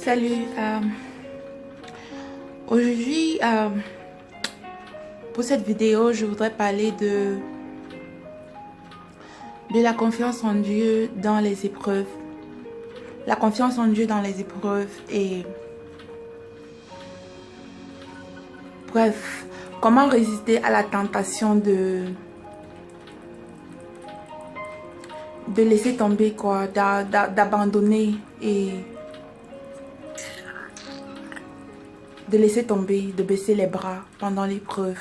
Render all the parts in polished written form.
Salut, aujourd'hui pour cette vidéo je voudrais parler de la confiance en Dieu dans les épreuves. La confiance en Dieu dans les épreuves et bref, comment résister à la tentation de laisser tomber quoi, d'abandonner et de laisser tomber, de baisser les bras pendant l'épreuve.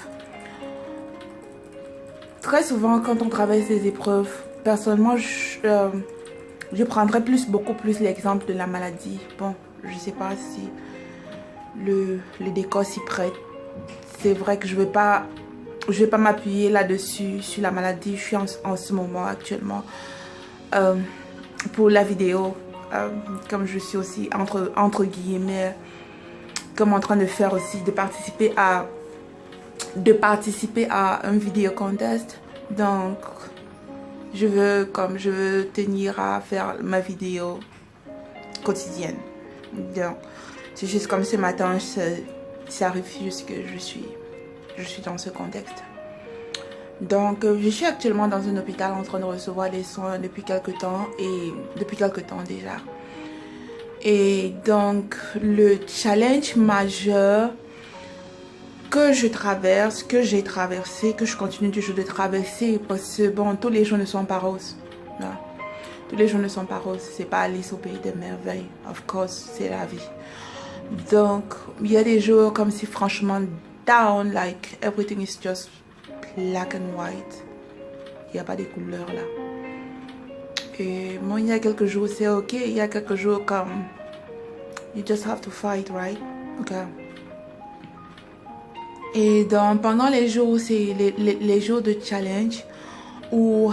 Très souvent, quand on traverse des épreuves, personnellement, je prendrais beaucoup plus l'exemple de la maladie. Bon, je sais pas si le décor s'y prête. C'est vrai que je vais pas m'appuyer là-dessus, sur la maladie. Je suis en ce moment actuellement pour la vidéo, comme je suis aussi entre guillemets, comme en train de faire aussi, de participer à un vidéo contest. Donc je veux tenir à faire ma vidéo quotidienne. Donc c'est juste comme ce matin, ça arrive juste que je suis dans ce contexte. Donc je suis actuellement dans un hôpital en train de recevoir des soins depuis quelques temps déjà. Et donc le challenge majeur que je traverse, que j'ai traversé, que je continue toujours de traverser, parce que bon, tous les jours ne sont pas roses. Non. Tous les jours ne sont pas roses. C'est pas Alice au pays des merveilles. Of course, c'est la vie. Donc, il y a des jours comme si franchement down, like everything is just black and white. Il n'y a pas de couleurs là. Et bon, il y a quelques jours c'est ok, il y a quelques jours comme you just have to fight, right? Ok. Et donc pendant les jours, c'est les jours de challenge où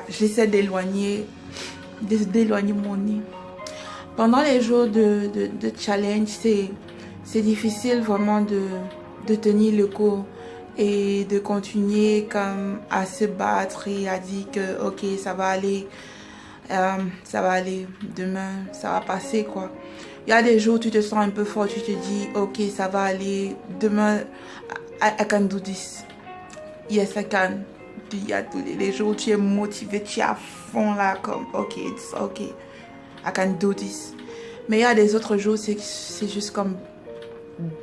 j'essaie d'éloigner mon nez. Pendant les jours de challenge, c'est difficile vraiment de tenir le coup et de continuer comme à se battre et à dire que ok, ça va aller demain, ça va passer quoi. Il y a des jours où tu te sens un peu fort, tu te dis ok, ça va aller demain, I can do this, yes I can. Il y a tous les jours où tu es motivé, tu es à fond là comme ok, it's ok, I can do this. Mais il y a des autres jours c'est juste comme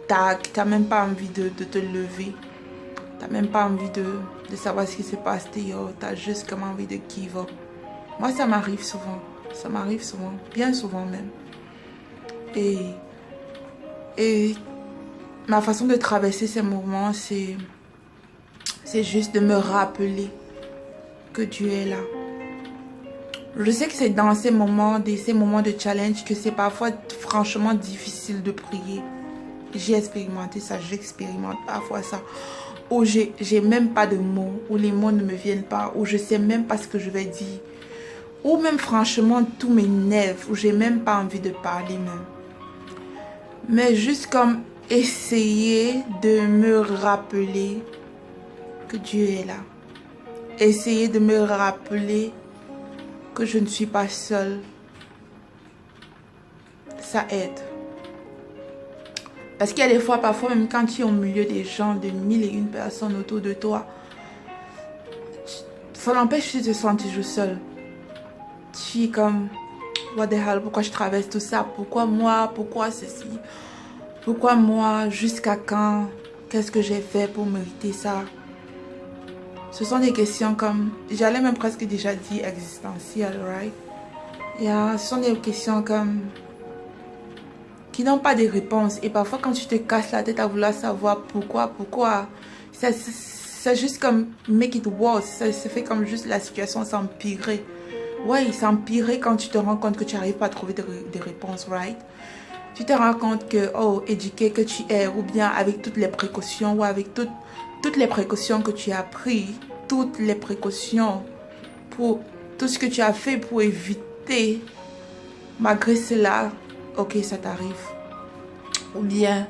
t'as même pas envie de te lever. T'as même pas envie de savoir ce qui se passe dehors. T'as juste comme envie de give up. Moi, ça m'arrive souvent. Ça m'arrive souvent. Bien souvent même. Et ma façon de traverser ces moments, c'est juste de me rappeler que Dieu est là. Je sais que c'est dans ces moments de challenge que c'est parfois franchement difficile de prier. J'ai expérimenté ça, j'expérimente parfois ça. Où j'ai même pas de mots, où les mots ne me viennent pas, où je sais même pas ce que je vais dire, ou même franchement tout m'énerve, où j'ai même pas envie de parler même. Mais juste comme essayer de me rappeler que Dieu est là. Essayer de me rappeler que je ne suis pas seule. Ça aide. Parce qu'il y a des fois, parfois, même quand tu es au milieu des gens, de 1001 personnes autour de toi, ça n'empêche de te sentir toujours seul. Tu es comme, what the hell, pourquoi je traverse tout ça? Pourquoi moi? Pourquoi ceci? Pourquoi moi? Jusqu'à quand? Qu'est-ce que j'ai fait pour mériter ça? Ce sont des questions comme, j'allais même presque déjà dire existentielles, right? Ce sont des questions comme qui n'ont pas de réponse. Et parfois quand tu te casses la tête à vouloir savoir pourquoi, c'est juste comme make it worse. Ça fait comme juste la situation s'empirer. Ouais, s'empirer quand tu te rends compte que tu n'arrives pas à trouver des réponses, right? Tu te rends compte que, oh, éduqué que tu es, ou bien avec toutes les précautions, ou avec toutes les précautions que tu as prises, toutes les précautions pour tout ce que tu as fait pour éviter, malgré cela, ok, ça t'arrive. Ou bien,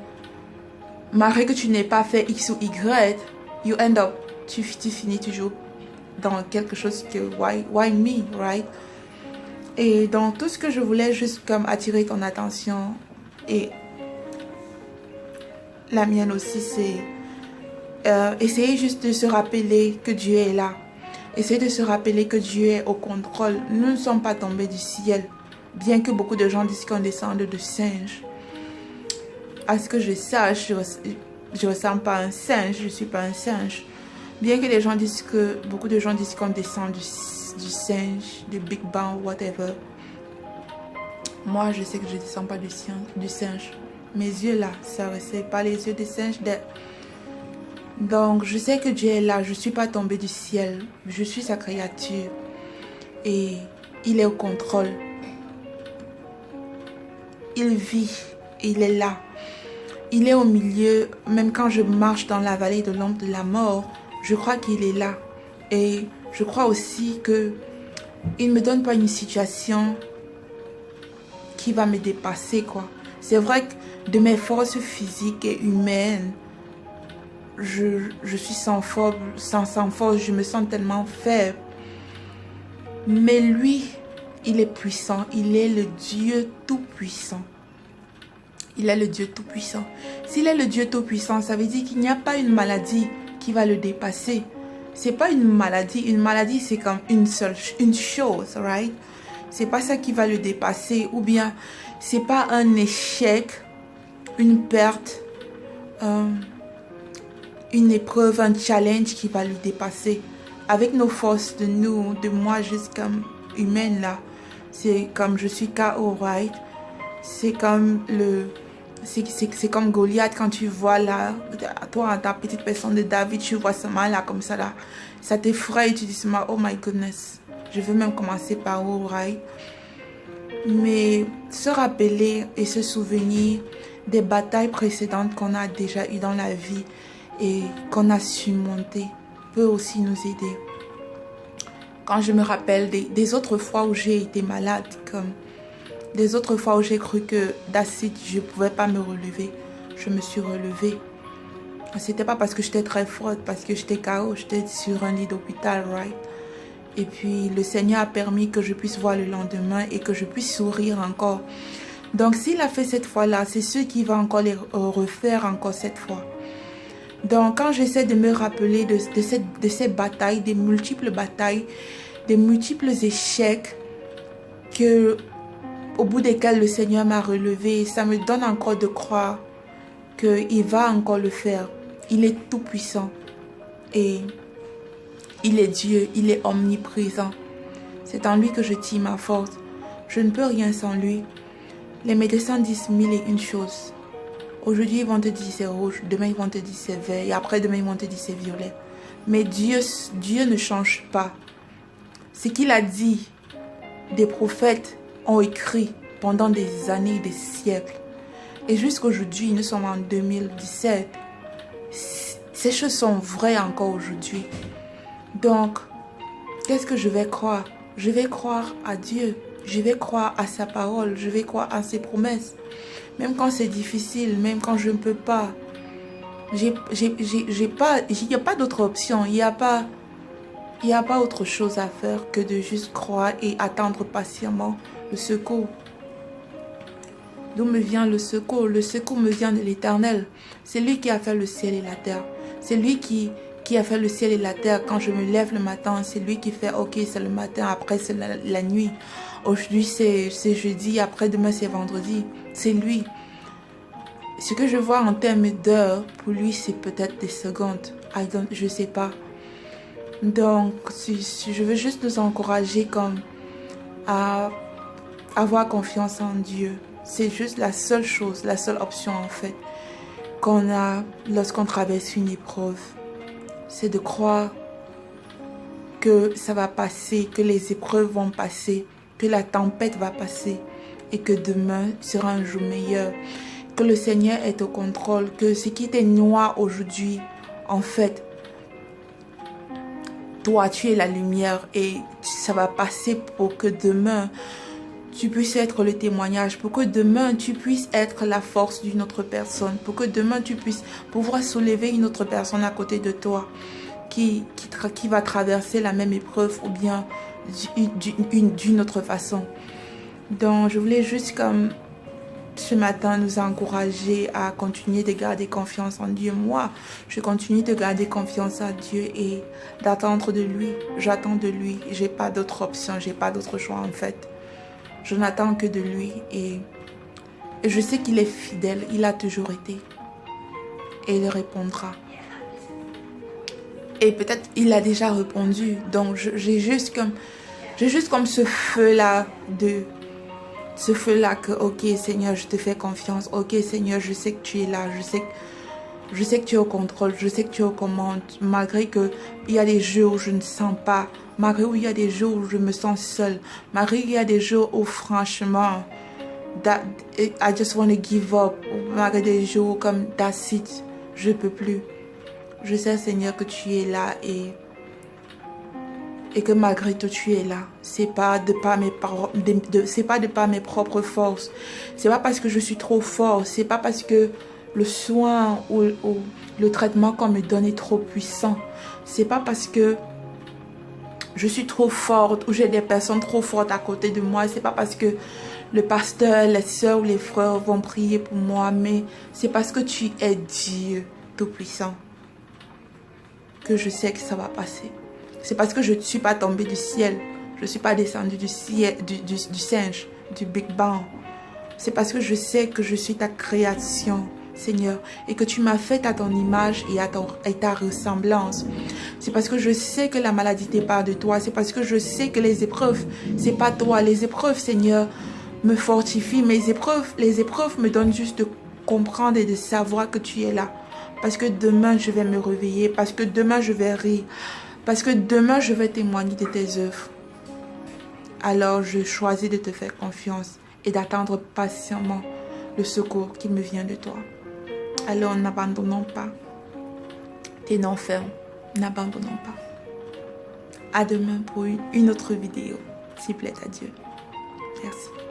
malgré que tu n'aies pas fait X ou Y, you end up, tu finis toujours dans quelque chose que, why me, right? Et donc tout ce que je voulais juste comme attirer ton attention et la mienne aussi, c'est essayer juste de se rappeler que Dieu est là. Essayer de se rappeler que Dieu est au contrôle. Nous ne sommes pas tombés du ciel. Bien que beaucoup de gens disent qu'on descend de singes. À ce que je sache, je ne ressemble pas à un singe. Je ne suis pas un singe. Bien que les gens disent que... Beaucoup de gens disent qu'on descend du singe, du Big Bang, whatever. Moi, je sais que je ne descends pas du singe. Mes yeux là, ça ne ressemble pas les yeux des singes. Donc, je sais que Dieu est là. Je ne suis pas tombée du ciel. Je suis sa créature. Et il est au contrôle. Il vit. Il est là. Il est au milieu. Même quand je marche dans la vallée de l'ombre de la mort, je crois qu'il est là. Et je crois aussi que il ne me donne pas une situation qui va me dépasser, quoi. C'est vrai que de mes forces physiques et humaines, je suis sans force, je me sens tellement faible. Mais lui, il est puissant. Il est le Dieu tout-puissant. Il est le Dieu tout-puissant. S'il est le Dieu tout-puissant, ça veut dire qu'il n'y a pas une maladie qui va le dépasser. C'est pas une maladie. Une maladie, c'est comme une chose, right? C'est pas ça qui va le dépasser. Ou bien, c'est pas un échec, une perte, une épreuve, un challenge qui va lui dépasser. Avec nos forces de moi jusqu'à humaine là, c'est comme je suis KO, right? C'est comme c'est comme Goliath quand tu vois là, toi ta petite personne de David, tu vois ce mal là comme ça là, ça t'effraie, tu dis oh my goodness, je veux même commencer par où, right? Mais se rappeler et se souvenir des batailles précédentes qu'on a déjà eues dans la vie et qu'on a surmonté peut aussi nous aider. Quand je me rappelle des autres fois où j'ai été malade, comme des autres fois où j'ai cru que d'acide je ne pouvais pas me relever, je me suis relevée. C'était pas parce que j'étais très forte, parce que j'étais KO, j'étais sur un lit d'hôpital, right? Et puis le Seigneur a permis que je puisse voir le lendemain et que je puisse sourire encore. Donc s'il a fait cette fois-là, c'est sûr qu'il va encore les refaire encore cette fois. Donc quand j'essaie de me rappeler de ces batailles, des multiples échecs au bout desquels le Seigneur m'a relevé, ça me donne encore de croire qu'il va encore le faire. Il est tout puissant et il est Dieu, il est omniprésent. C'est en lui que je tire ma force. Je ne peux rien sans lui. Les médecins disent mille et une choses. Aujourd'hui, ils vont te dire c'est rouge, demain, ils vont te dire c'est vert, et après-demain, ils vont te dire c'est violet. Mais Dieu ne change pas. Ce qu'il a dit, des prophètes ont écrit pendant des années, des siècles. Et jusqu'aujourd'hui, nous sommes en 2017. Ces choses sont vraies encore aujourd'hui. Donc, qu'est-ce que je vais croire? Je vais croire à Dieu. Je vais croire à sa parole. Je vais croire à ses promesses. Même quand c'est difficile, même quand je ne peux pas. Il n'y a pas d'autre option. Il n'y a pas autre chose à faire que de juste croire et attendre patiemment le secours. D'où me vient le secours? Le secours me vient de l'Éternel. C'est lui qui a fait le ciel et la terre. C'est lui qui a fait le ciel et la terre. Quand je me lève le matin, c'est lui qui fait, ok, c'est le matin, après c'est la nuit. Aujourd'hui, c'est jeudi, après-demain, c'est vendredi. C'est lui. Ce que je vois en termes d'heures, pour lui, c'est peut-être des secondes. Je ne sais pas. Donc, si je veux juste nous encourager comme à avoir confiance en Dieu. C'est juste la seule chose, la seule option en fait qu'on a lorsqu'on traverse une épreuve. C'est de croire que ça va passer, que les épreuves vont passer, que la tempête va passer et que demain sera un jour meilleur. Que le Seigneur est au contrôle, que ce qui était noir aujourd'hui, en fait, toi tu es la lumière et ça va passer pour que demain tu puisses être le témoignage, pour que demain tu puisses être la force d'une autre personne, pour que demain tu puisses pouvoir soulever une autre personne à côté de toi qui va traverser la même épreuve ou bien d'une autre façon. Donc, je voulais juste comme ce matin nous encourager à continuer de garder confiance en Dieu. Moi, je continue de garder confiance en Dieu et d'attendre de lui. J'attends de lui. J'ai pas d'autre option, j'ai pas d'autre choix en fait. Je n'attends que de lui et je sais qu'il est fidèle. Il a toujours été. Et il répondra. Et peut-être il a déjà répondu. Donc j'ai juste comme ce feu-là que, ok Seigneur, je te fais confiance. Ok Seigneur, je sais que tu es là. Je sais que tu es au contrôle. Je sais que tu es aux commandes. Malgré qu'il y a des jours où je ne sens pas. Malgré où il y a des jours où je me sens seule. Malgré qu'il y a des jours où franchement, I just want to give up. Malgré des jours comme that's it. Je peux plus. Je sais Seigneur que tu es là et que malgré tout tu es là. C'est pas de par mes propres forces. C'est pas parce que je suis trop fort. C'est pas parce que le soin ou le traitement qu'on me donne est trop puissant. C'est pas parce que je suis trop forte ou j'ai des personnes trop fortes à côté de moi. C'est pas parce que le pasteur, les soeurs ou les frères vont prier pour moi. Mais c'est parce que tu es Dieu tout-puissant que je sais que ça va passer. C'est parce que je ne suis pas tombée du ciel. Je ne suis pas descendue du ciel, du singe, du Big Bang. C'est parce que je sais que je suis ta création, Seigneur, et que tu m'as fait à ton image et à ta ressemblance. C'est parce que je sais que la maladie n'est pas de toi. C'est parce que je sais que les épreuves, c'est pas toi. Les épreuves, Seigneur, me fortifient. Les épreuves me donnent juste de comprendre et de savoir que tu es là. Parce que demain, je vais me réveiller. Parce que demain, je vais rire. Parce que demain, je vais témoigner de tes œuvres. Alors, je choisis de te faire confiance et d'attendre patiemment le secours qui me vient de toi. Alors, n'abandonnons pas. Tenons ferme. N'abandonnons pas. À demain pour une autre vidéo. S'il plaît à Dieu. Merci.